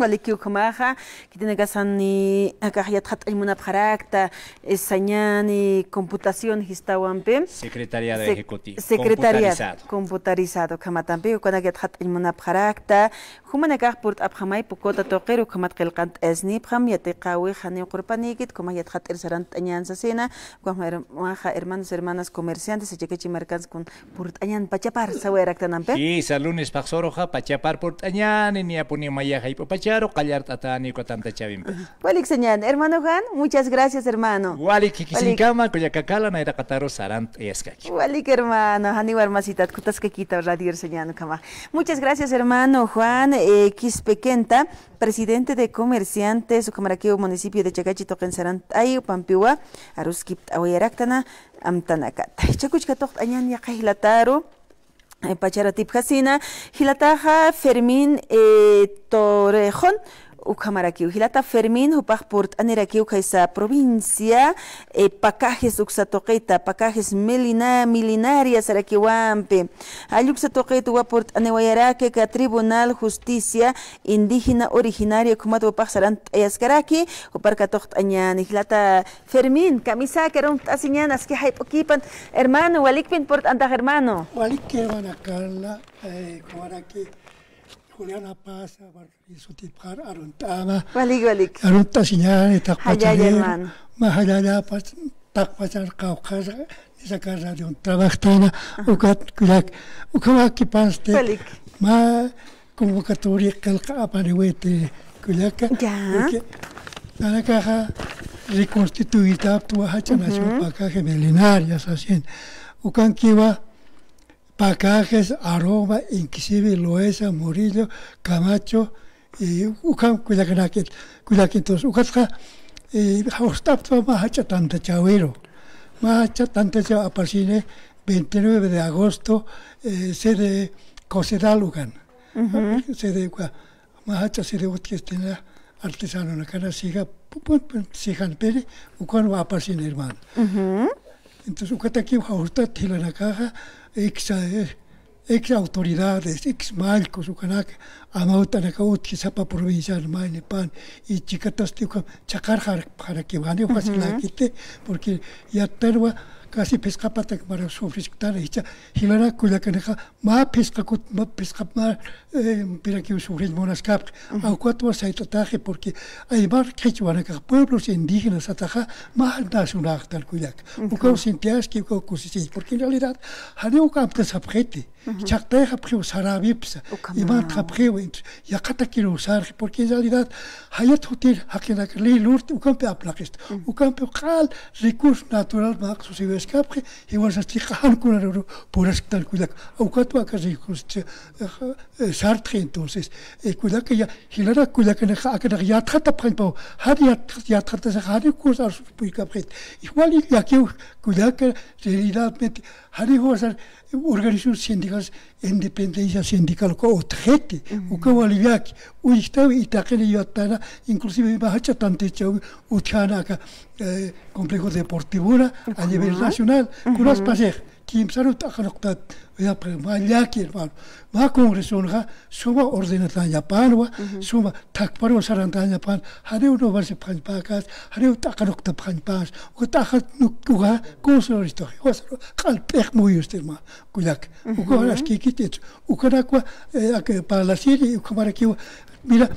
waliki ukamaja kitinakasani akahiyat hat aymuna abharakta sañani computación histawampe secretariado ejecutivo computarizado kamatampe ukanakiyat hat aymuna abharakta humanakah purt abhamay pukota toqero kamat qilqant asni bham yatiqawi khani qurpanikit kumayat Sarant añan sasena con hermanas comerciantes se chequechi mercans con purt añan pachapar sawerak tanampe sí salunes paxoroja pachapar purt añan ni apuni maya hay pacharo callar tatani ko tanta chavimpe walik señan hermano Juan muchas gracias hermano walik kikisinkama ko yakakala na irakataro sarant eskaki walik hermano hani warmasitat kutas que quita radio señan kama muchas gracias hermano Juan Quispekenta presidente de comerciantes Ucamaraqueo municipio de Chacachi Toquen Sarant Pampiwa aruskip awayaraktana amtanakat chakuchkatoq añan yaqihlataro pacharatip hasina hilataja Fermín Torrejon Ucamaraquiu hilata Fermín hupajpurt aniraquiu kaisa provincia pacajes uxatoqueta pacajes milenaria saraquiwampe ayuxatoqueta wapurt anewayaraque ka Tribunal Justicia Indígena Originaria kumat wapajsarant ayaskaraki uparkatoq añan hilata Fermín camisa que eran asiñan aski haypokipan hermano walikpin port anta hermano walikke wana Carla kumaraki Juliana Paz, Sutipar, Aruntama. Walik. Arunta señal, Takpachar. Mahayaya Paz, Takpachar, Caucasa, esa casa de un trabajana, Ucat, Kulak, Ukamaki Paste. Walik. Ma convocatoria Calca Apaniwete, Kulaka. Ya. La caja reconstituida, tu hachanación, pacaje milenarias, así. Ucanquiva. Pacajes, arroba, inclusive Loesa, Murillo, Camacho, y Ucam, Cuyaquintos, Ucatja, y Hostapto, Mahacha Tanta Chavero, Mahacha Tanta Chavero, aparcine 29 de agosto, sede Cosedalugan, sede Mahacha, sede Utquestina, artesano, la cara, siga, sigan pere, Ucan va a aparcine, hermano. Entonces, Ucataqui, Hostat, Tila la caja, ex autoridades, ex malcos, ucanak, amautanakaut, que sapa provincial, maine pan, y chicatas, chacar para que van a facilitar, porque ya terwa casi pescapata para sofistar, y hilara cuyacaneja, ma pescacut, ma pescapar, para que sufrir monascap, a cuatro saitataje, porque hay mar quechuanaca, pueblos indígenas ataja, ma nacional tal cuyac, ucao sintias que ucao cosisi, porque en realidad, haneu camp sapjete, chacteja prio sarabipsa, y man caprio, yakata quiero usar, porque en realidad, hayat hotel, hakenak, lilurt, ucampe aplakist, ucampe cal, recurso natural, max, escape y vas a estar con el por estar cuidado aucato acá Sartre entonces cuidado que ya hilara cuidado que ya trata para ya trata de hacer cosas igual ya que cuidado que realmente hari cosas organizaciones sindicales independencia sindical ko otjeti o que waliaki o está y taquele yo tana inclusive baja tante chau utjana ka complejo deportivo a nivel nacional curas paser kim sarut akhnoktat ya malaki hermano ma congreso nga suma ordenata japan suma takparo saranta japan hari uno varse panpakas hari taknokta panpas o takhat nukuga konsolito wasro qalpek muy ustelma kuyak o kolas kikitet o kanakwa para la serie o kamara ki mira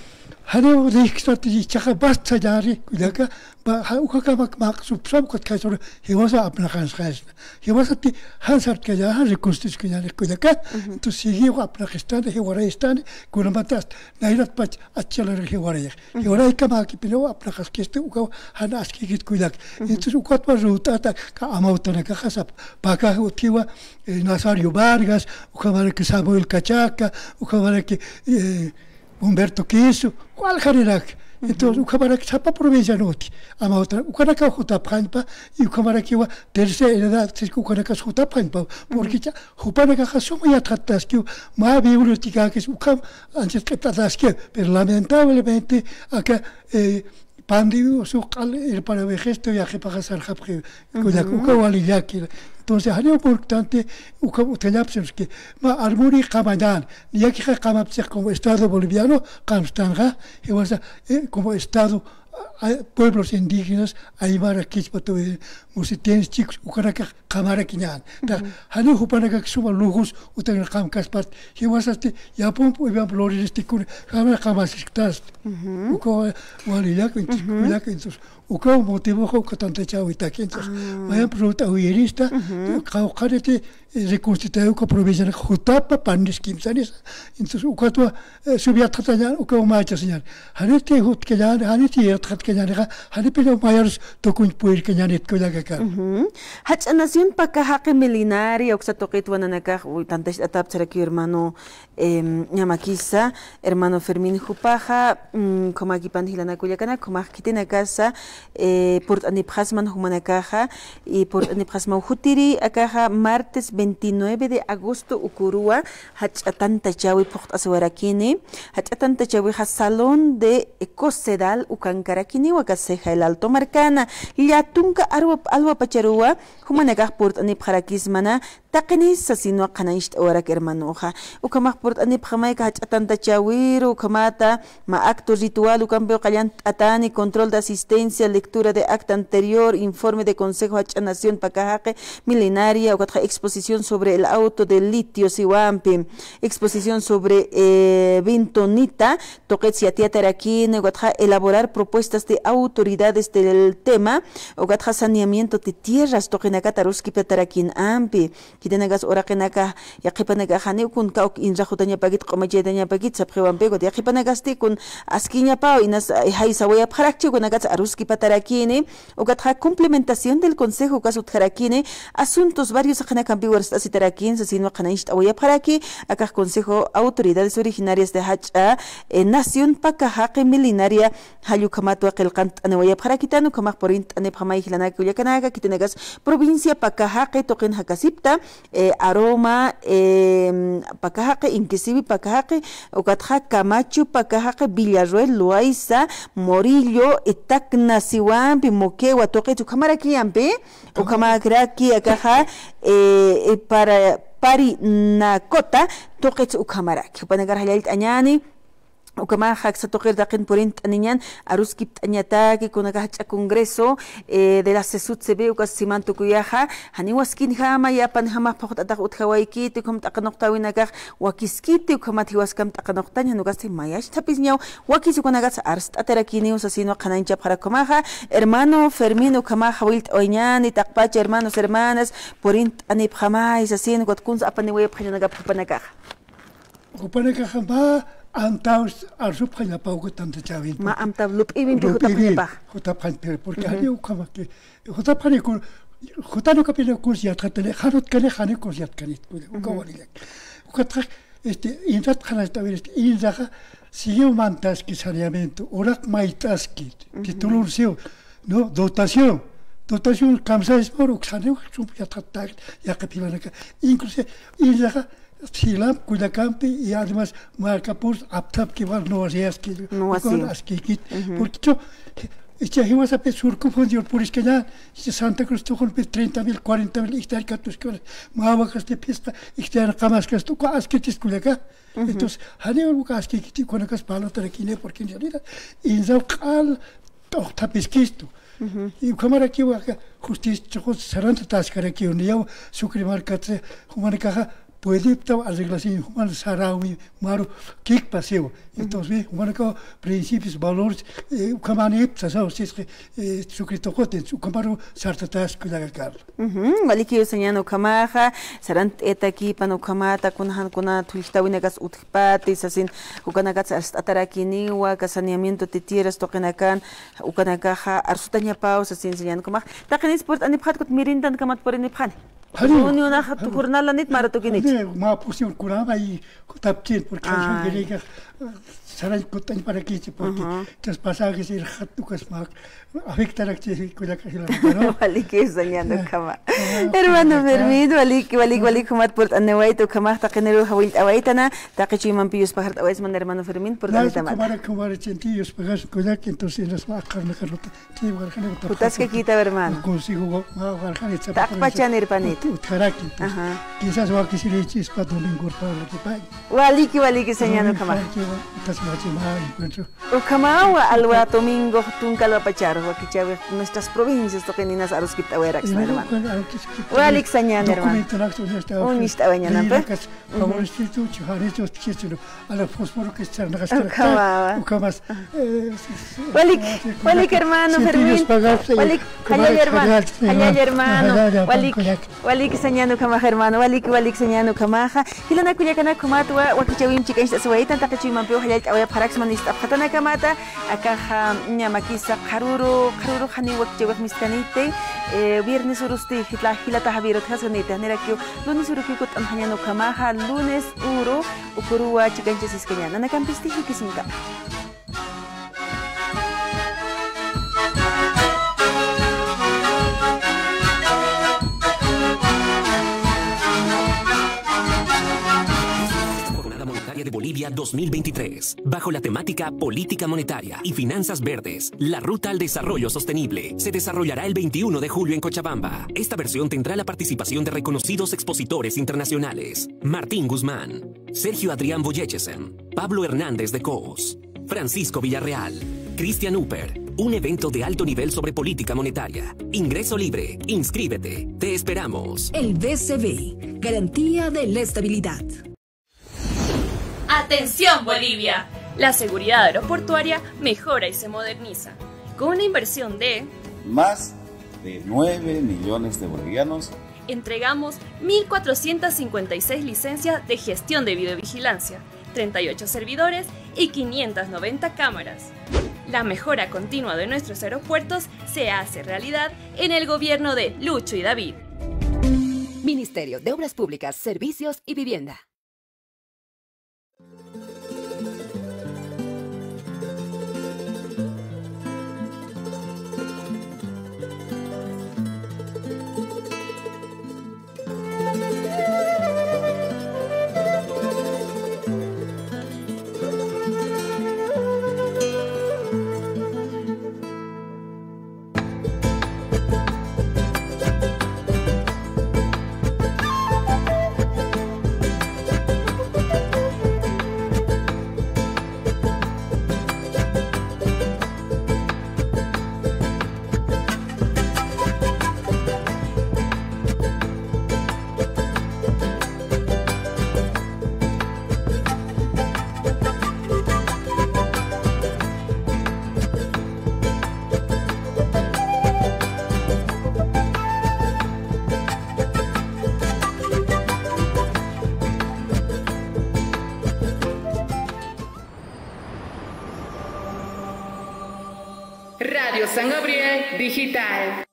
hari rikstati chaga basta jari kuyaka ba ukaka mak subsam kot kaisor hiwasa apna khans khas hiwasa ti hansart ka ja reconstruct kuyane kuyaka tu sigi apna khastan hiwara istan kunabatas nairat pach achala hiwara hiwara kama ki pilo apna khas keste uka hana aski git kuyak itu ukot ma ruta ta ka amautana ka khasap baka utiwa Nazario Vargas ukamara ki Samuel Cachaca ukamara ki Humberto Quiso, ¿cuál jarirak? Entonces, ukamara que chapa provincia noti, ama otra, ukana ka juta panpa y ukamara que wa tercera edad se ukana ka juta panpa, porque ya jupana ka jasoma ya tratas que ma biblioteca que ukam antes que tratas que, pero lamentablemente acá Pandi su el para vejesto ya que paga ser japre, cuya ukawaliyaki. Entonces, es importante que ma armuri kamadan, ya que kamapse como Estado boliviano, kamstanga, y como Estado pueblos indígenas, aybar aquí para musitens chicos, ukaraka kamara kinyan. Hani hupanaka suma lujos, utan kamkas part, y vas a ya pum iban floristicun, kamara kamasistas. Ukawalia entonces uka motivo que tanta chavita que entonces vaya pregunta uyerista caucarete reconstituir con provisión jutapa pandis kimsanis entonces uka tu subia tratanya uka macha señal hanete hut que ya hanete trat que ya hanete pero mayores tokun puir que ya net que ya ka hach nación paka haqi milenaria uksa toqit wananaka tanta etap seraki hermano Ñamakisa hermano Fermín Jupaja como aquí panhilana kuyakana como aquí tiene casa por anipjasman humanakaja y por anipjasman hutiri akaja martes 29 de agosto ukurua hachatanta chawi pocht aswarakini hachatanta chawi salón de Cosedal ukankarakini wakaseja el Alto Marcana liatunka alwa pacharua humanakaj por anipjarakismana taqinisa sino qanaish orak hermanoja ukamaj por anipjamaika hachatanta chawir ukamata ma acto ritual ukambeo qallan atani control de asistencia lectura de acta anterior, informe de Consejo de Nación Pacajaque milenaria, exposición sobre el auto de litio Siwampi, exposición sobre Vintonita, Toquetsiatiataraquín, elaborar propuestas de autoridades del tema, saneamiento de tierras, Toquenacataruski Petaraquín Ampi, Kitenagas Orakenaka, Yakipanaka Hanekun Kauk Inrajutania Pagit, Comajetania Pagit, Sapewampego, Yakipanagasti kun Askinia Pau, Inas Haisawaya Parakchi, Guanagas Aruski Patarakini, Ogatha complementación del Consejo Casutjarakini, asuntos varios Ajanacampiwars Asitarakin, Sasino Hanaish Awaya Paraki, acá Consejo Autoridades Originarias de Hacha, Nación Pacajaqui Milenaria, Hayukamato Aquelcant Anawaya Parakitano, Kamak Porint Anepamay Hilana Kuyakanaga, Kitenegas, Provincia Pacajaqui, Token Hakasipta, Aroma, Pacajaqui, Inquisibi Pacajaqui, Ogatha Camacho, Pacajaqui, Villarroel, Loaiza, Morillo, Etacna, Siwampi, Moquegua, Toquetu, Camaraki, Ampe, o Camakraki, Acaja, para Parinacota, Toquetu, Camaraki, Panagar Halit Añani. وكما حق ستوقير داقين بورينت أنيان أروسكي بتأنياتاكي كنا كهتش كونغرسو de la sesut sebe وكسيمان تكوياها هني واسكين هما يابان هما بخط أدق أتخوايكي تكم تقنقتاوي نجاح وكيسكيتي وكما تيواسكم تقنقتاني نوغاستي ماياش تابيزنيو وكيسو كنا جات أرست أتراكيني وساسينو قناين جاب حركماها hermano Fermín وكما حاولت أوينياني تقباج hermanos hermanas بورينت أني بخماي ساسين قد كنز أبني ويبخينا نجاب بنجاح وبنجاح Antaus arsup kaya pau ko tanta chawin. Ma amtab lup ibin pi hutap pa. Hutap kan per porque ali ukama ke hutap kan ko Jutano kapino kursiat katele hanut kane hane kursiat kanit ukawalilek. Ukatra inrat khanasta veres inzaga sigue mantas que saneamiento orak maitaski titulur sio no dotación kamsa es por uxane ya tratar ya kapilanaka inclusive inzaga Silam, Kudacampi y además Marcapurs, Aptap, que van no hacer que no así. Porque yo, este año vas a pensar surco fundió por es que ya Santa Cruz tuvo 30.000, 40.000 hectáreas que tus cosas, Mahabacas de pista, hectáreas camas que tú has que te escuela. Entonces, Hane un cas que te conectas para la tranquilidad porque en realidad inzau cal tapesquisto. Y como aquí justicia, serán tascar aquí un día sucrimar que humana caja puede arreglar sin humano sarawi maru kick paseo entonces humano que principios valores como aneptas o si es suscrito cote su como sartatas que la car waliki useñano kamaja serán eta aquí pano kamata kunhan kuna tulista winegas utpatis asin ukanagas atarakini wa saneamiento de tierras tokenakan ukanakaja arsutanya pausa sin señano kamaj takenis port aniphat kut mirindan kamat por aniphanUni una jornal la nit marato kinit. Ma pusieron curaba y tapchen porque yo quería saran cotan para que porque los pasajes y hatukas ma afectan a que cuida que la no. Vale que soñando kama. Hermano permito vali kumat por anewaito kama ta genero hawil awaitana ta que chiman pius pahart awais man hermano Fermín por la tama. Como centillos pagas cuida que entonces las ma carne carota. Putas que quita hermano. Consigo ma garjane ta pachan herpanit. Karaki. Quizás va que se le chis para domingo para la que pague. Vali que soñando kama. Ukamawa alwa domingo tunkalo pachar wakichawe nuestras provincias tokeninas aruskita werax hermano. Walik sañan hermano. Unista bañana pe. Favorecido chuharitos kichino ala fosforo que está nagas ukamas. Walik hermano Fermín. Walik hayal hermano. Walik sañando kama hermano. Walik sañando kamaja. Hilana kuyakana kumatwa wakichawim chikaista suwaita takachiman pe hayal awaya parax manista patana kamata akaja ñamakisa karuru hani wakchewak miskanite viernes urusti hilata javiro thasanite nerakyo lunes uruki kut anhañano kamaja lunes uro ukurua chikanches iskañana nakampisti hikisinka de Bolivia 2023, bajo la temática Política Monetaria y Finanzas Verdes, la Ruta al Desarrollo Sostenible, se desarrollará el 21 de julio en Cochabamba. Esta versión tendrá la participación de reconocidos expositores internacionales: Martín Guzmán, Sergio Adrián Boyechesen, Pablo Hernández de Coos, Francisco Villarreal, Cristian Upper. Un evento de alto nivel sobre política monetaria. Ingreso libre. Inscríbete. Te esperamos. El BCB, garantía de la estabilidad. ¡Atención Bolivia! La seguridad aeroportuaria mejora y se moderniza. Con una inversión de más de 9 millones de bolivianos, entregamos 1.456 licencias de gestión de videovigilancia, 38 servidores y 590 cámaras. La mejora continua de nuestros aeropuertos se hace realidad en el gobierno de Lucho y David. Ministerio de Obras Públicas, Servicios y Vivienda. Radio San Gabriel Digital.